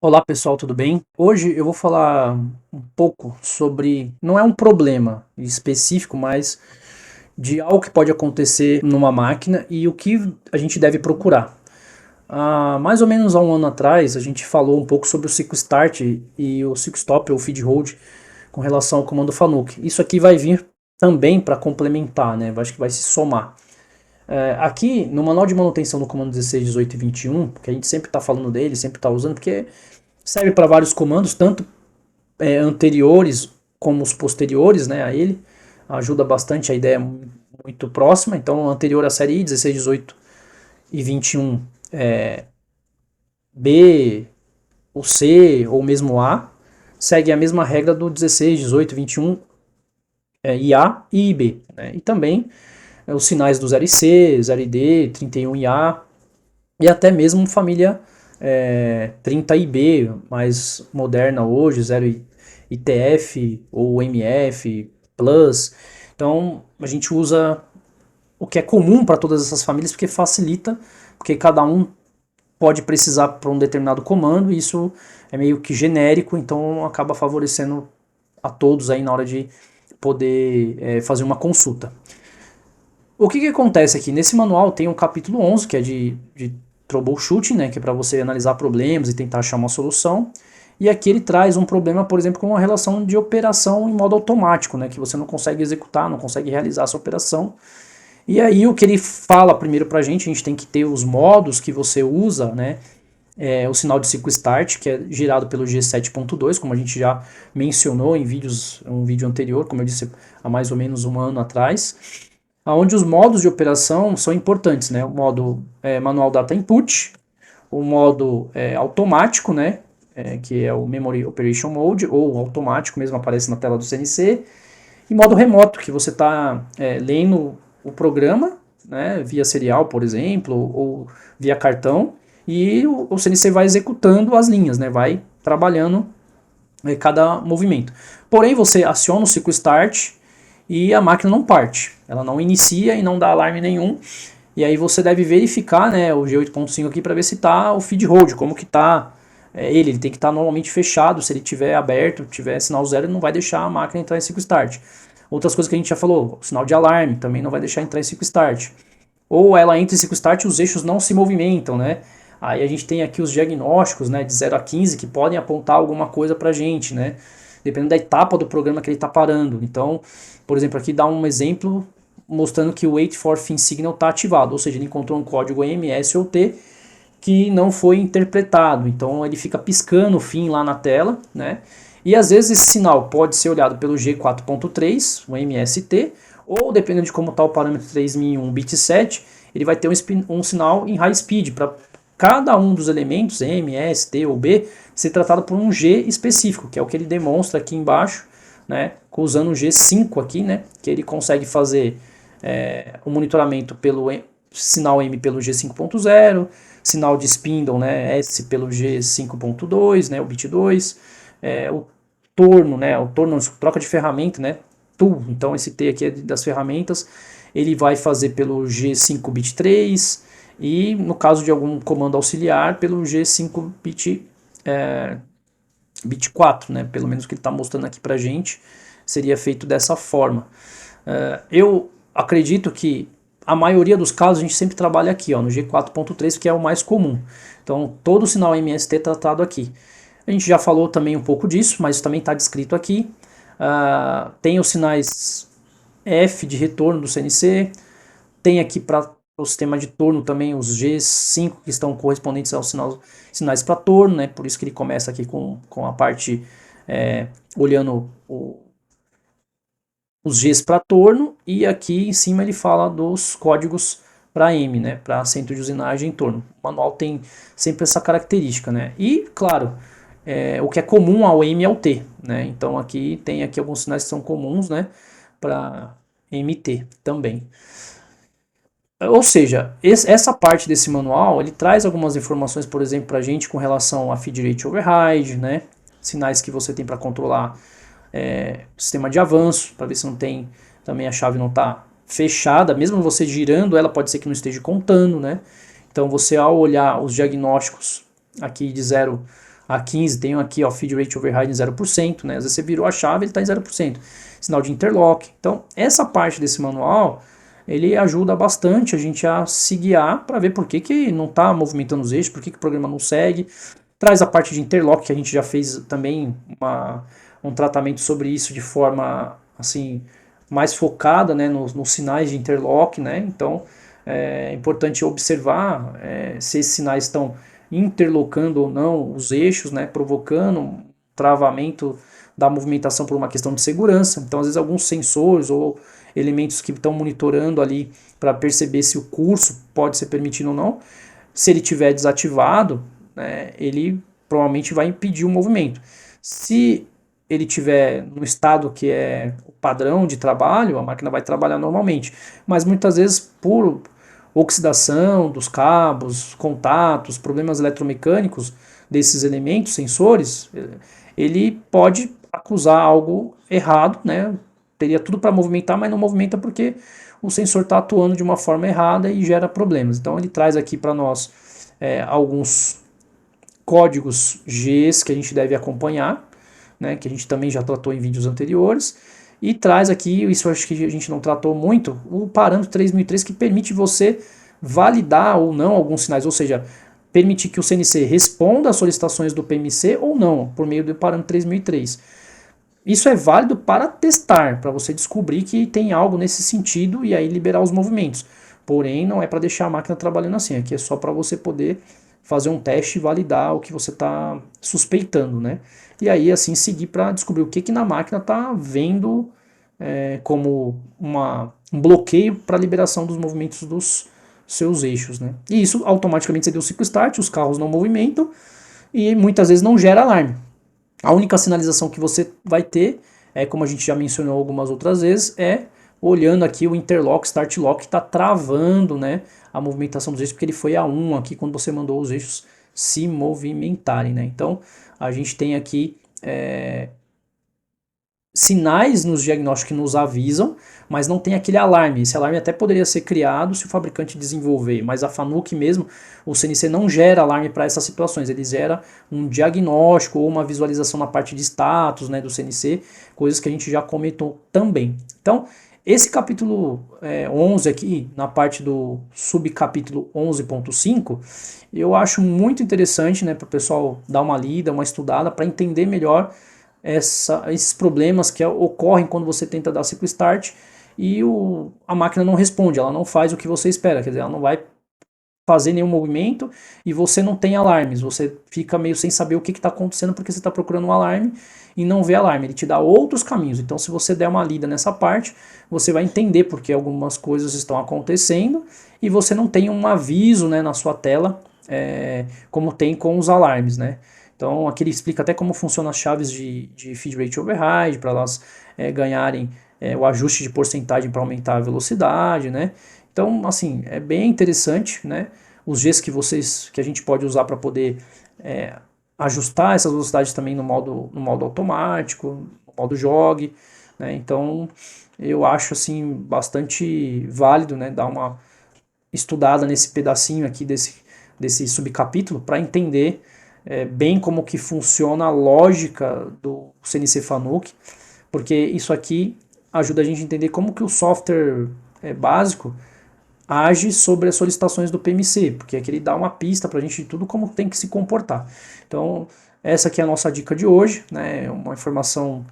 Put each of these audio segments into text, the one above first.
Olá pessoal, tudo bem? Hoje eu vou falar um pouco sobre, não é um problema específico, mas de algo que pode acontecer numa máquina e o que a gente deve procurar. Mais ou menos há um ano atrás, a gente falou um pouco sobre o ciclo start e o ciclo stop ou feed hold com relação ao comando Fanuc. Isso aqui vai vir também para complementar, né? Acho que vai se somar. Aqui no manual de manutenção do comando 16, 18 e 21, que a gente sempre está falando dele, sempre está usando, porque serve para vários comandos, tanto anteriores como os posteriores, né, a ele. Ajuda bastante, a ideia é muito próxima. Então, anterior à série I, 16, 18 e 21, B, o C ou mesmo A, segue a mesma regra do 16, 18, 21, IA e IB. Né? E também os sinais do 0IC, 0ID, 31IA e até mesmo família 30IB, mais moderna hoje, 0ITF ou MF, Plus. Então a gente usa o que é comum para todas essas famílias porque facilita, porque cada um pode precisar para um determinado comando e isso é meio que genérico, então acaba favorecendo a todos aí na hora de poder fazer uma consulta. O que acontece aqui? Nesse manual tem um capítulo 11, que é de troubleshooting, né, que é para você analisar problemas e tentar achar uma solução. E aqui ele traz um problema, por exemplo, com uma relação de operação em modo automático, né, que você não consegue executar, não consegue realizar essa operação. E aí o que ele fala primeiro para a gente tem que ter os modos que você usa, né, o sinal de ciclo start, que é gerado pelo G7.2, como a gente já mencionou em um vídeo anterior, como eu disse, há mais ou menos um ano atrás, onde os modos de operação são importantes, né? O modo manual data input, o modo automático, né? Que é o Memory Operation Mode, ou automático mesmo, aparece na tela do CNC, e modo remoto, que você está lendo o programa, né? Via serial, por exemplo, ou via cartão, e o CNC vai executando as linhas, né? Vai trabalhando cada movimento. Porém, você aciona o ciclo start e a máquina não parte. Ela não inicia e não dá alarme nenhum. E aí você deve verificar, né, o G8.5 aqui para ver se está o feed hold, como que está ele tem que estar normalmente fechado. Se ele tiver aberto, tiver sinal zero, ele não vai deixar a máquina entrar em ciclo start. Outras coisas que a gente já falou, o sinal de alarme também não vai deixar entrar em ciclo start. Ou ela entra em ciclo start e os eixos não se movimentam, né? Aí a gente tem aqui os diagnósticos, né, de 0 a 15 que podem apontar alguma coisa pra gente, né? Dependendo da etapa do programa que ele está parando. Então, por exemplo, aqui dá um exemplo mostrando que o wait for fin signal está ativado, ou seja, ele encontrou um código MS ou T que não foi interpretado. Então ele fica piscando o fim lá na tela, né? E às vezes esse sinal pode ser olhado pelo G4.3, o MST, ou dependendo de como está o parâmetro 3001 bit 7, ele vai ter um sinal em high speed para cada um dos elementos, M, S, T ou B, ser tratado por um G específico, que é o que ele demonstra aqui embaixo, né, usando o G5 aqui, né, que ele consegue fazer o monitoramento pelo sinal M pelo G5.0, sinal de spindle, né, S pelo G5.2, né, o bit 2, o torno, né, o torno troca de ferramenta, né, tool, então esse T aqui é das ferramentas, ele vai fazer pelo G5 bit 3 e no caso de algum comando auxiliar pelo G5 bit 4, né, pelo menos o que ele está mostrando aqui para gente, seria feito dessa forma. Eu acredito que a maioria dos casos a gente sempre trabalha aqui, ó, no G4.3, que é o mais comum. Então, todo o sinal MST é tratado aqui. A gente já falou também um pouco disso, mas também está descrito aqui. Tem os sinais F de retorno do CNC, tem aqui para o sistema de torno também os G5 que estão correspondentes aos sinais para torno, né? Por isso que ele começa aqui com a parte olhando os Gs para torno, e aqui em cima ele fala dos códigos para M, né, para centro de usinagem em torno. O manual tem sempre essa característica, né? E, claro, o que é comum ao M é o T, né? Então aqui tem aqui alguns sinais que são comuns, né, para MT também. Ou seja, essa parte desse manual, ele traz algumas informações, por exemplo, para a gente com relação a feed rate override, né? Sinais que você tem para controlar sistema de avanço, para ver se não tem, também a chave não está fechada, mesmo você girando ela pode ser que não esteja contando, né? Então você ao olhar os diagnósticos aqui de 0 A15 tem aqui, ó, feed rate override em 0%, né? Às vezes você virou a chave, ele está em 0%. Sinal de interlock. Então, essa parte desse manual, ele ajuda bastante a gente a se guiar para ver por que, que não está movimentando os eixos, por que, que o programa não segue. Traz a parte de interlock, que a gente já fez também um tratamento sobre isso de forma assim mais focada, né, nos sinais de interlock, né? Então é importante observar se esses sinais estão interlocando ou não os eixos, né, provocando um travamento da movimentação por uma questão de segurança. Então, às vezes, alguns sensores ou elementos que estão monitorando ali para perceber se o curso pode ser permitido ou não, se ele tiver desativado, né, ele provavelmente vai impedir o movimento. Se ele tiver no estado que é o padrão de trabalho, a máquina vai trabalhar normalmente. Mas muitas vezes por oxidação dos cabos, contatos, problemas eletromecânicos desses elementos, sensores, ele pode acusar algo errado, né? Teria tudo para movimentar, mas não movimenta porque o sensor está atuando de uma forma errada e gera problemas. Então ele traz aqui para nós alguns códigos Gs que a gente deve acompanhar, né, que a gente também já tratou em vídeos anteriores, e traz aqui, isso eu acho que a gente não tratou muito, o parâmetro 3003 que permite você validar ou não alguns sinais, ou seja, permitir que o CNC responda às solicitações do PMC ou não, por meio do parâmetro 3003. Isso é válido para testar, para você descobrir que tem algo nesse sentido e aí liberar os movimentos. Porém, não é para deixar a máquina trabalhando assim, aqui é só para você poder fazer um teste e validar o que você está suspeitando, né? E aí, assim, seguir para descobrir o que, que na máquina está vendo como um bloqueio para a liberação dos movimentos dos seus eixos, né? E isso automaticamente você deu o ciclo start, os carros não movimentam e muitas vezes não gera alarme. A única sinalização que você vai ter, como a gente já mencionou algumas outras vezes, é olhando aqui o interlock, start lock, que está travando, né, a movimentação dos eixos, porque ele foi a 1 aqui quando você mandou os eixos se movimentarem, né? Então a gente tem aqui sinais nos diagnósticos que nos avisam, mas não tem aquele alarme. Esse alarme até poderia ser criado se o fabricante desenvolver, mas a FANUC mesmo, o CNC não gera alarme para essas situações, ele gera um diagnóstico ou uma visualização na parte de status, né, do CNC, coisas que a gente já comentou também. Então, esse capítulo 11 aqui, na parte do subcapítulo 11.5, eu acho muito interessante, né, para o pessoal dar uma lida, uma estudada, para entender melhor esses problemas que ocorrem quando você tenta dar ciclo start e a máquina não responde, ela não faz o que você espera, quer dizer, ela não vai fazer nenhum movimento e você não tem alarmes, você fica meio sem saber o que está acontecendo porque você está procurando um alarme e não vê alarme, ele te dá outros caminhos, então se você der uma lida nessa parte, você vai entender porque algumas coisas estão acontecendo e você não tem um aviso, né, na sua tela, como tem com os alarmes, né. Então aqui ele explica até como funcionam as chaves de feed rate override, para elas ganharem o ajuste de porcentagem para aumentar a velocidade, né? Então, assim, é bem interessante, né? Os Gs que a gente pode usar para poder ajustar essas velocidades também no modo automático, no modo jog, né? Então, eu acho assim bastante válido, né? Dar uma estudada nesse pedacinho aqui desse subcapítulo para entender bem como que funciona a lógica do CNC Fanuc, porque isso aqui ajuda a gente a entender como que o software básico age sobre as solicitações do PMC, porque aqui ele dá uma pista para a gente de tudo como tem que se comportar. Então, essa aqui é a nossa dica de hoje, né? Uma informação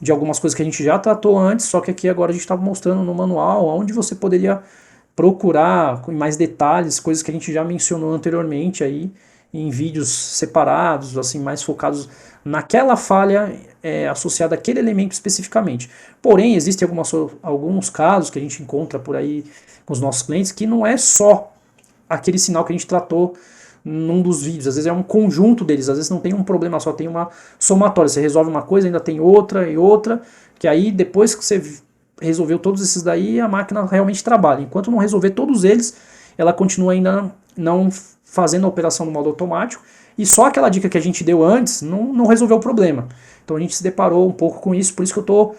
de algumas coisas que a gente já tratou antes, só que aqui agora a gente está mostrando no manual onde você poderia procurar com mais detalhes, coisas que a gente já mencionou anteriormente aí em vídeos separados, assim, mais focados naquela falha associada àquele elemento especificamente. Porém, existem alguns casos que a gente encontra por aí com os nossos clientes que não é só aquele sinal que a gente tratou num dos vídeos, às vezes é um conjunto deles, às vezes não tem um problema só, tem uma somatória, você resolve uma coisa, ainda tem outra e outra, que aí depois que você resolveu todos esses daí, a máquina realmente trabalha. Enquanto não resolver todos eles, ela continua ainda não fazendo a operação no modo automático, e só aquela dica que a gente deu antes não resolveu o problema. Então a gente se deparou um pouco com isso, por isso que eu estou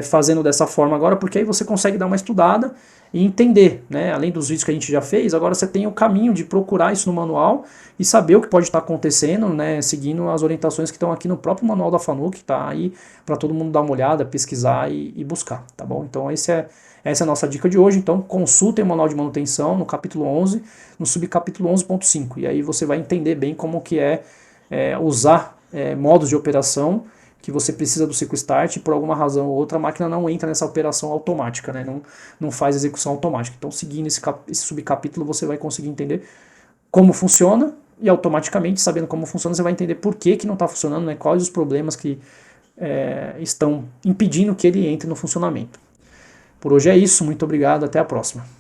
fazendo dessa forma agora, porque aí você consegue dar uma estudada e entender, né? Além dos vídeos que a gente já fez, agora você tem o caminho de procurar isso no manual e saber o que pode estar acontecendo, né? Seguindo as orientações que estão aqui no próprio manual da FANUC, que está aí para todo mundo dar uma olhada, pesquisar e buscar, tá bom? Então essa é a nossa dica de hoje. Então consultem o manual de manutenção no capítulo 11, no subcapítulo 11.5, e aí você vai entender bem como que usar modos de operação que você precisa do Seco Start e por alguma razão ou outra a máquina não entra nessa operação automática, né? Não faz execução automática. Então, seguindo esse subcapítulo, você vai conseguir entender como funciona e automaticamente, sabendo como funciona, você vai entender por que não está funcionando, né? Quais os problemas que estão impedindo que ele entre no funcionamento. Por hoje é isso, muito obrigado, até a próxima.